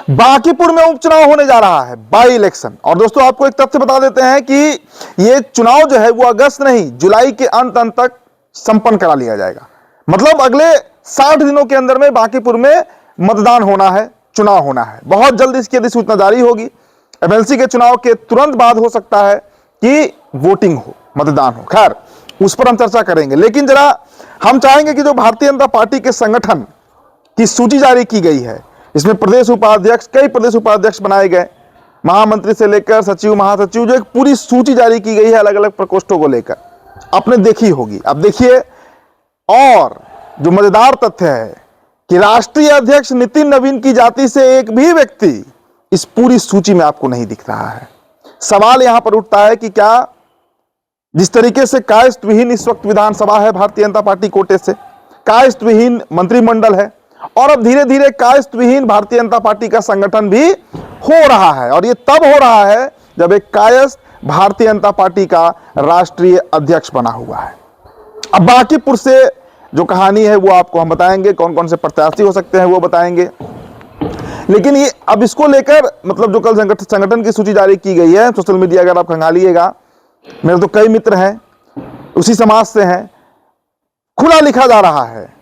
बांकीपुर में उपचुनाव होने जा रहा है, बाई इलेक्शन। और दोस्तों आपको एक तथ्य बता देते हैं कि यह चुनाव जो है वो अगस्त नहीं जुलाई के अंत तक संपन्न करा लिया जाएगा। मतलब अगले 60 दिनों के अंदर में बांकीपुर में मतदान होना है, चुनाव होना है। बहुत जल्द इसकी अधिसूचना जारी होगी। एमएलसी के चुनाव के तुरंत बाद हो सकता है कि वोटिंग हो, मतदान हो। खैर उस पर हम चर्चा करेंगे, लेकिन जरा हम चाहेंगे कि जो भारतीय जनता पार्टी के संगठन की सूची जारी की गई है, इसमें प्रदेश उपाध्यक्ष, कई प्रदेश उपाध्यक्ष बनाए गए, महामंत्री से लेकर सचिव, महासचिव, जो एक पूरी सूची जारी की गई है अलग अलग प्रकोष्ठों को लेकर, आपने देखी होगी। अब देखिए, और जो मजेदार तथ्य है कि राष्ट्रीय अध्यक्ष नितिन नवीन की जाति से एक भी व्यक्ति इस पूरी सूची में आपको नहीं दिख रहा है। सवाल यहां पर उठता है कि क्या जिस तरीके से कायस्थ विहीन इस वक्त विधानसभा है भारतीय जनता पार्टी कोटे से, कायस्थ विहीन मंत्रिमंडल है, और अब धीरे धीरे कायस्थ विहीन भारतीय जनता पार्टी का संगठन भी हो रहा है। और ये तब हो रहा है जब एक कायस्थ भारतीय जनता पार्टी का राष्ट्रीय अध्यक्ष बना हुआ है। अब बांकीपुर से जो कहानी है वो आपको हम बताएंगे, कौन कौन से प्रत्याशी हो सकते हैं वो बताएंगे। लेकिन ये अब इसको लेकर मतलब जो कल संगठन की सूची जारी की गई है, सोशल मीडिया अगर आप खंगालिएगा, मेरे तो कई मित्र हैं उसी समाज से हैं, खुला लिखा जा रहा है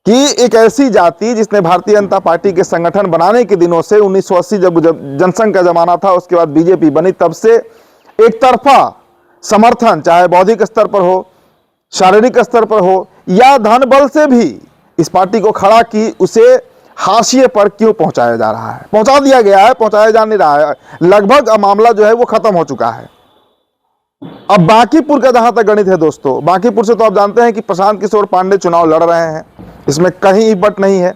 कि एक ऐसी जाति जिसने भारतीय जनता पार्टी के संगठन बनाने के दिनों से 1980 जब जनसंघ का जमाना था, उसके बाद बीजेपी बनी, तब से एक तरफा समर्थन, चाहे बौद्धिक स्तर पर हो, शारीरिक स्तर पर हो या धन बल से भी इस पार्टी को खड़ा की, उसे हाशिए पर क्यों पहुंचाया जा रहा है? पहुंचा दिया गया है, पहुंचाया जा नहीं रहा है। लगभग मामला जो है वो खत्म हो चुका है। अब बांकीपुर का जहां तक गणित है दोस्तों, बांकीपुर से तो आप जानते हैं कि प्रशांत किशोर पांडे चुनाव लड़ रहे हैं, इसमें कहीं बट नहीं है।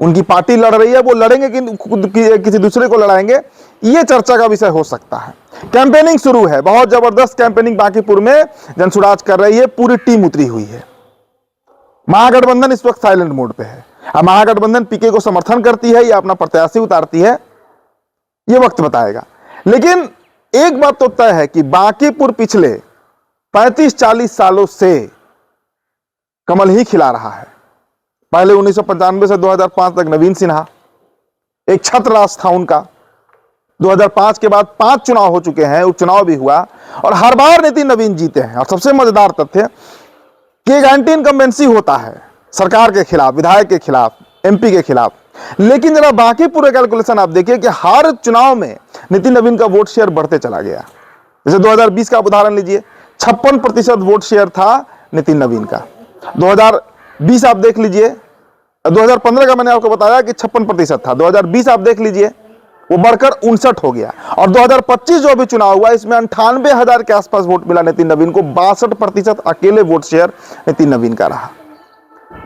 उनकी पार्टी लड़ रही है, वो लड़ेंगे कि खुद किसी दूसरे को लड़ाएंगे, ये चर्चा का विषय हो सकता है। कैंपेनिंग शुरू है, बहुत जबरदस्त कैंपेनिंग बांकीपुर में जनसुराज कर रही है, पूरी टीम उतरी हुई है। महागठबंधन इस वक्त साइलेंट मोड पे है। अब महागठबंधन पीके को समर्थन करती है या अपना प्रत्याशी उतारती है, ये वक्त बताएगा। लेकिन एक बात तो तय है कि बांकीपुर पिछले 35-40 सालों से कमल ही खिला रहा है। पहले 1995 से 2005 तक नवीन सिन्हा, एक छत्र राज था उनका। 2005 के बाद 5 चुनाव हो चुके हैं, उपचुनाव भी हुआ और हर बार नितिन नवीन जीते हैं। और सबसे मजेदार तथ्य कि एक एंटी इनकम्बेंसी होता है सरकार के खिलाफ, विधायक के खिलाफ, एमपी के खिलाफ। लेकिन जरा बांकीपुर कैलकुलेशन आप देखिए कि हर चुनाव में नितिन नवीन का वोट शेयर बढ़ते चला गया। जैसे 2020 का आप उदाहरण लीजिए, 56% वोट शेयर था नितिन नवीन का। 2020 आप देख लीजिए, 2015 का मैंने आपको बताया कि 56% था, 2020 आप देख लीजिए वो बढ़कर 59 हो गया। और 2025 जो अभी चुनाव हुआ, इसमें 98,000 के आसपास वोट मिला नितिन नवीन को, 62% अकेले वोट शेयर नितिन नवीन का रहा।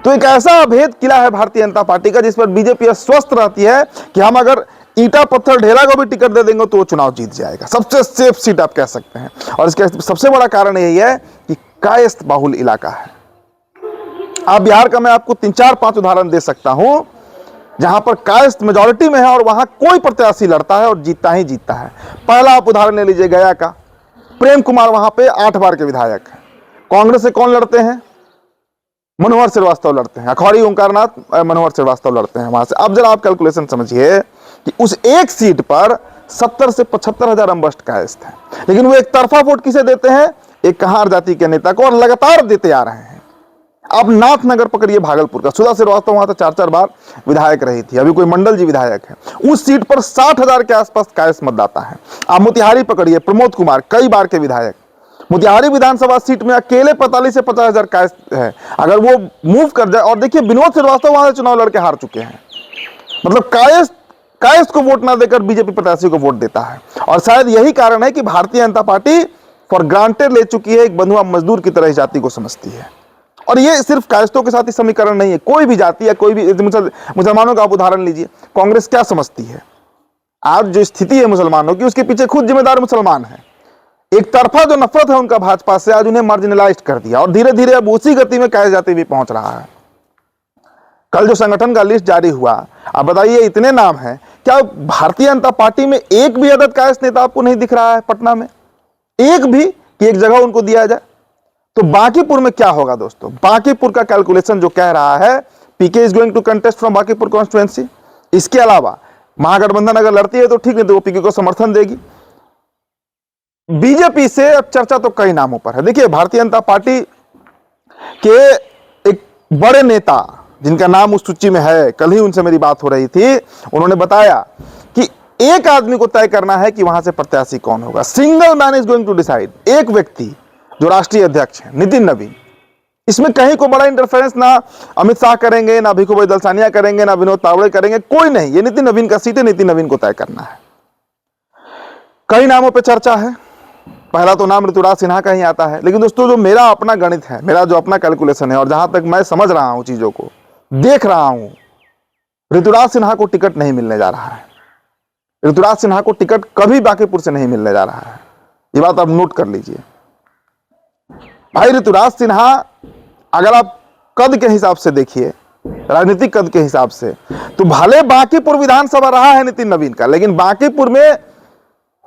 तो एक ऐसा अभेद किला है भारतीय जनता पार्टी का, जिस पर बीजेपी स्वस्थ रहती है कि हम अगर ईटा पत्थर ढेला को भी टिकट दे देंगे तो वो चुनाव जीत जाएगा। सबसे सेफ सीट आप कह सकते हैं। और इसका सबसे बड़ा कारण यही है कि कायस्थ बाहुल इलाका है। आप बिहार का मैं आपको 3-4-5 उदाहरण दे सकता हूं जहां पर कायस्थ मेजॉरिटी में है और वहां कोई प्रत्याशी लड़ता है और जीतता ही जीतता है। पहला आप उदाहरण ले लीजिए गया का, प्रेम कुमार वहां पे 8 बार के विधायक हैं। कांग्रेस से कौन लड़ते हैं? मनोहर श्रीवास्तव लड़ते हैं। अखौरी ओंकारनाथ मनोहर श्रीवास्तव लड़ते हैं वहां से। अब जरा आप कैलकुलेशन समझिए कि उस एक सीट पर 70 से 75,000 अम्बस्ट कायस्थ है, लेकिन वो एक तरफा वोट किसे देते हैं? एक कहार जाति के नेता को, और लगातार देते आ रहे हैं। अब नाथनगर पकड़िए भागलपुर का, सुधा श्रीवास्तव वहां तो 4-4 बार विधायक रही थी, अभी कोई मंडल जी विधायक है। उस सीट पर 60,000 के आसपास कायस्थ मतदाता है। आप मोतिहारी पकड़िए, प्रमोद कुमार कई बार के विधायक, मोतिहारी विधानसभा सीट में अकेले 45 से 50,000 कायस्थ है। अगर वो मूव कर जाए, और देखिए विनोद श्रीवास्तव वहां से चुनाव लड़के हार चुके हैं। मतलब कायस्थ को वोट ना देकर बीजेपी प्रत्याशी को वोट देता है। और शायद यही कारण है कि Bharatiya Janata party for granted ले चुकी है, एक बंधुआ मजदूर की तरह इस जाति को समझती है। और ये सिर्फ कायस्थों के साथ ही समीकरण नहीं है, कोई भी जाति या कोई भी, मुसलमानों का आप उदाहरण लीजिए, कांग्रेस क्या समझती है? आज जो स्थिति है मुसलमानों की, उसके पीछे खुद जिम्मेदार मुसलमान है। एक तरफा जो नफरत है उनका भाजपा से, आज उन्हें मार्जिनलाइज कर दिया और धीरे धीरे अब उसी गति में कायस्थ जाति भी पहुंच रहा है। कल जो संगठन का लिस्ट जारी हुआ, आप बताइए इतने नाम हैं, क्या भारतीय जनता पार्टी में एक भी अदद कायस्थ नेता आपको नहीं दिख रहा है पटना में? एक भी कि एक जगह उनको दिया जाए? तो बांकीपुर में क्या होगा दोस्तों? बांकीपुर का कैलकुलेशन जो कह रहा है PK is going to contest from Bankipur constituency. इसके अलावा महागठबंधन अगर लड़ती है तो ठीक, नहीं तो वो पीके को समर्थन देगी। बीजेपी से अब चर्चा तो कई नामों पर है। देखिए, भारतीय जनता पार्टी के एक बड़े नेता जिनका नाम उस सूची में है, कल ही उनसे मेरी बात हो रही थी, उन्होंने बताया कि एक आदमी को तय करना है कि वहां से प्रत्याशी कौन होगा। Single man is going to decide. एक व्यक्ति जो राष्ट्रीय अध्यक्ष है नितिन नवीन, इसमें कहीं को बड़ा इंटरफेरेंस ना अमित शाह करेंगे, ना भिखुभाई दलसानिया करेंगे, ना विनोद तावड़े करेंगे, कोई नहीं। ये नितिन नवीन का सीट है, नितिन नवीन को तय करना है। कई नामों पर चर्चा है। पहला तो नाम ऋतुराज सिन्हा का ही आता है, लेकिन दोस्तों जो मेरा अपना गणित है, मेरा जो अपना कैलकुलेशन है और जहां तक मैं समझ रहा हूं, चीजों को देख रहा हूं, ऋतुराज सिन्हा को टिकट नहीं मिलने जा रहा है। ऋतुराज सिन्हा को टिकट कभी बांकीपुर से नहीं मिलने जा रहा है। ये बात आप नोट कर लीजिए। भाई ऋतुराज सिन्हा, अगर आप कद के हिसाब से देखिए, राजनीतिक कद के हिसाब से, तो भले बांकीपुर विधानसभा रहा है नितिन नवीन का, लेकिन बांकीपुर में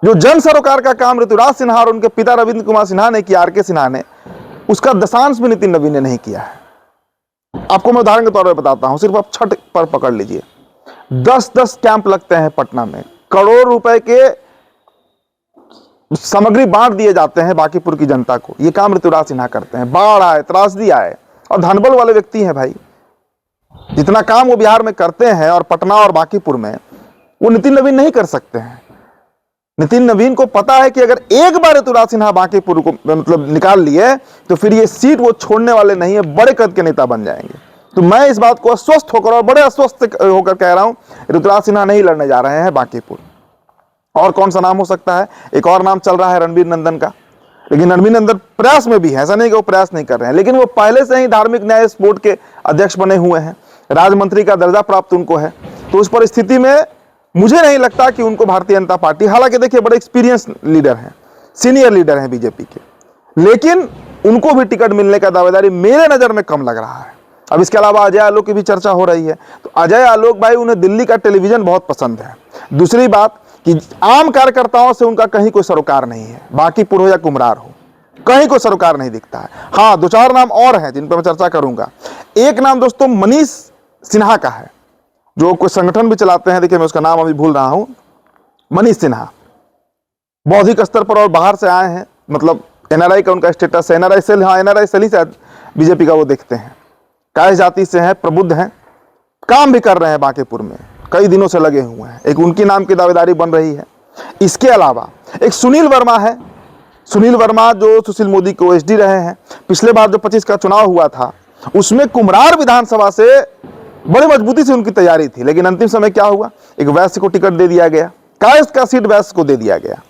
जो जन सरोकार का काम ऋतुराज सिन्हा और उनके पिता रविंद्र कुमार सिन्हा ने किया, आर.के. सिन्हा ने, उसका दशांश भी नितिन नवीन ने नहीं किया है। आपको मैं उदाहरण के तौर पर बताता हूं, सिर्फ आप छठ पर पकड़ लीजिए। 10-10 कैंप लगते हैं पटना में, करोड़ रुपए के सामग्री बांट दिए जाते हैं बांकीपुर की जनता को। ये काम ऋतुराज सिन्हा करते हैं। बाढ़ आए, त्रासदी आए, और धनबल वाले व्यक्ति हैं भाई। जितना काम वो बिहार में करते हैं और पटना और बांकीपुर में, वो नितिन नवीन नहीं कर सकते हैं। नितिन नवीन को पता है कि अगर एक बार ऋतुराज सिन्हा बांकीपुर को मतलब निकाल लिए तो फिर ये सीट वो छोड़ने वाले नहीं है, बड़े कद के नेता बन जाएंगे। तो मैं इस बात को अस्वस्थ होकर और बड़े अस्वस्थ होकर कह रहा हूं, ऋतुराज सिन्हा नहीं लड़ने जा रहे हैं बांकीपुर। और कौन सा नाम हो सकता है? एक और नाम चल रहा है रणबीर नंदन का, लेकिन रणबीर नंदन प्रयास में भी है, ऐसा नहीं कि वो प्रयास नहीं कर रहे हैं, लेकिन वो पहले से ही धार्मिक न्याय बोर्ड के अध्यक्ष बने हुए हैं, राज्य मंत्री का दर्जा प्राप्त उनको है। तो उस परिस्थिति में मुझे नहीं लगता कि उनको भारतीय जनता पार्टी, हालांकि देखिए बड़े एक्सपीरियंस लीडर हैं, सीनियर लीडर हैं बीजेपी के, लेकिन उनको भी टिकट मिलने का दावेदारी मेरे नजर में कम लग रहा है। अब इसके अलावा अजय आलोक की भी चर्चा हो रही है। तो अजय आलोक भाई, उन्हें दिल्ली का टेलीविजन बहुत पसंद है। दूसरी बात कि आम कार्यकर्ताओं से उनका कहीं कोई सरोकार नहीं है, बांकीपुर हो या कुम्हरार हो, कहीं कोई सरोकार नहीं दिखता है। हाँ, 2-4 नाम और हैं जिन पर मैं चर्चा करूंगा। एक नाम दोस्तों मनीष सिन्हा का है, जो कोई संगठन भी चलाते हैं। देखिए, मैं उसका नाम अभी भूल रहा हूं। मनीष सिन्हा बौद्धिक स्तर पर और बाहर से आए हैं, मतलब एनआरआई का उनका स्टेटस है, एनआरआई सेल, हाँ एनआरआई सेल ही शायद बीजेपी का वो देखते हैं। काय जाति से हैं, प्रबुद्ध हैं, काम भी कर रहे हैं बांकीपुर में, कई दिनों से लगे हुए हैं। एक उनकी नाम की दावेदारी बन रही है। इसके अलावा एक सुनील वर्मा है। सुनील वर्मा जो सुशील मोदी के ओएसडी रहे हैं। पिछले बार जो 25 का चुनाव हुआ था, उसमें कुम्हरार विधानसभा से बड़ी मजबूती से उनकी तैयारी थी, लेकिन अंतिम समय क्या हुआ? एक वैश्य को टिकट दे दिया गया, कायस्थ का सीट वैश्य को दे दिया गया।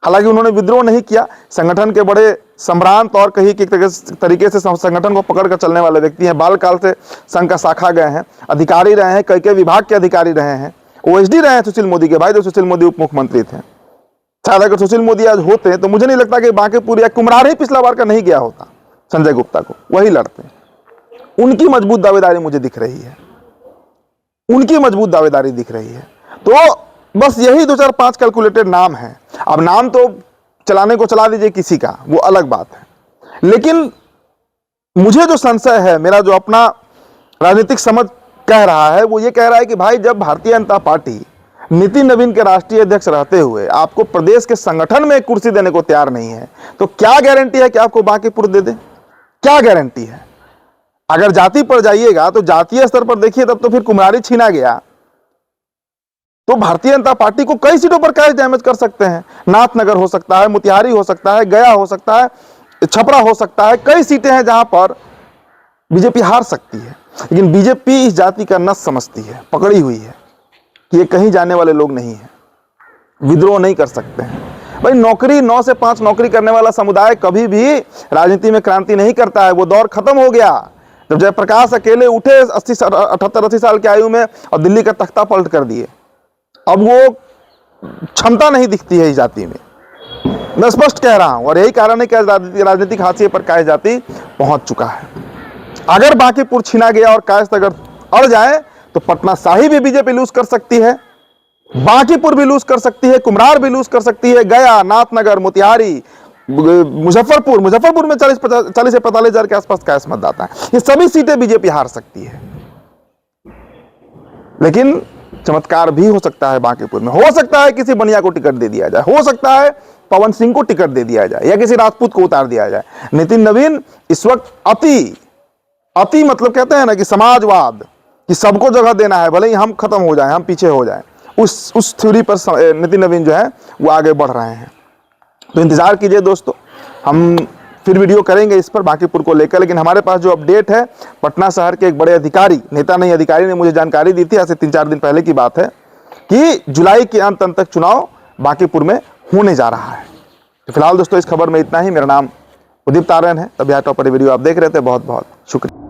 हालांकि उन्होंने विद्रोह नहीं किया, संगठन के बड़े सम्रांत और कहीं के तरीके से संगठन को पकड़ कर चलने वाले व्यक्ति हैं। बालकाल से संघ का शाखा गए हैं, अधिकारी रहे हैं, कई विभाग के अधिकारी रहे हैं, ओएसडी रहे हैं सुशील मोदी के भाई, जो सुशील मोदी उप मुख्यमंत्री थे। शायद अगर सुशील मोदी आज होते तो मुझे नहीं लगता कि बांकीपुर या कुम्हरार ही पिछला बार का नहीं गया होता, संजय गुप्ता को वही लड़ते। उनकी मजबूत दावेदारी मुझे दिख रही है, उनकी मजबूत दावेदारी दिख रही है। तो बस यही 2-4-5 कैलकुलेटेड नाम है। अब नाम तो चलाने को चला दीजिए किसी का, वो अलग बात है, लेकिन मुझे जो संशय है, मेरा जो अपना राजनीतिक समझ कह रहा है, वो ये कह रहा है कि भाई जब भारतीय जनता पार्टी नितिन नवीन के राष्ट्रीय अध्यक्ष रहते हुए आपको प्रदेश के संगठन में एक कुर्सी देने को तैयार नहीं है, तो क्या गारंटी है कि आपको बांकीपुर दे दे? क्या गारंटी है? अगर जाति पर जाइएगा तो जातीय स्तर पर देखिए, तब तो फिर कुम्हरारी छीना गया, तो भारतीय जनता पार्टी को कई सीटों पर कैश डैमेज कर सकते हैं। नाथनगर हो सकता है, मोतिहारी हो सकता है, गया हो सकता है, छपरा हो सकता है, कई सीटें हैं जहां पर बीजेपी हार सकती है। लेकिन बीजेपी इस जाति का नस समझती है, पकड़ी हुई है कि ये कहीं जाने वाले लोग नहीं है, विद्रोह नहीं कर सकते हैं। भाई नौकरी 9 से 5 नौकरी करने वाला समुदाय कभी भी राजनीति में क्रांति नहीं करता है। वो दौर खत्म हो गया जब जयप्रकाश अकेले उठे 78-80 साल की आयु में और दिल्ली का तख्ता पलट कर दिए। अब वो क्षमता नहीं दिखती है इस जाति में, मैं स्पष्ट कह रहा हूं। और यही कारण है कि राजनीतिक हाशिए पर कायस्थ जाति पहुंच चुका है। अगर बांकीपुर छीना गया और कायस्थ अगर अड़ जाए तो पटना शाही भी बीजेपी लूज कर सकती है, बांकीपुर भी लूज कर सकती है, कुम्हरार भी लूज कर सकती है, गया, नाथनगर, मोतिहारी, मुजफ्फरपुर में 40 से 45 हजार के आसपास कायस्थ मतदाता है। ये सभी सीटें बीजेपी हार सकती है। लेकिन चमत्कार भी हो सकता है बांकीपुर में। हो सकता है किसी बनिया को टिकट दे दिया जाए, हो सकता है पवन सिंह को टिकट दे दिया जाए या किसी राजपूत को उतार दिया जाए। नितिन नवीन इस वक्त अति मतलब कहते हैं ना कि समाजवाद, कि सबको जगह देना है, भले ही हम खत्म हो जाएं, हम पीछे हो जाएं, उस थ्योरी पर नितिन नवीन जो है वो आगे बढ़ रहे हैं। तो इंतजार कीजिए दोस्तों, हम फिर वीडियो करेंगे इस पर बांकीपुर को लेकर। लेकिन हमारे पास जो अपडेट है, पटना शहर के एक बड़े अधिकारी, नेता नहीं अधिकारी ने मुझे जानकारी दी थी, ऐसे 3-4 दिन पहले की बात है, कि जुलाई के अंत तक चुनाव बांकीपुर में होने जा रहा है। तो फिलहाल दोस्तों इस खबर में इतना ही। मेरा नाम उदित तारण है, तभी टॉप पर वीडियो आप देख रहे थे। बहुत बहुत शुक्रिया।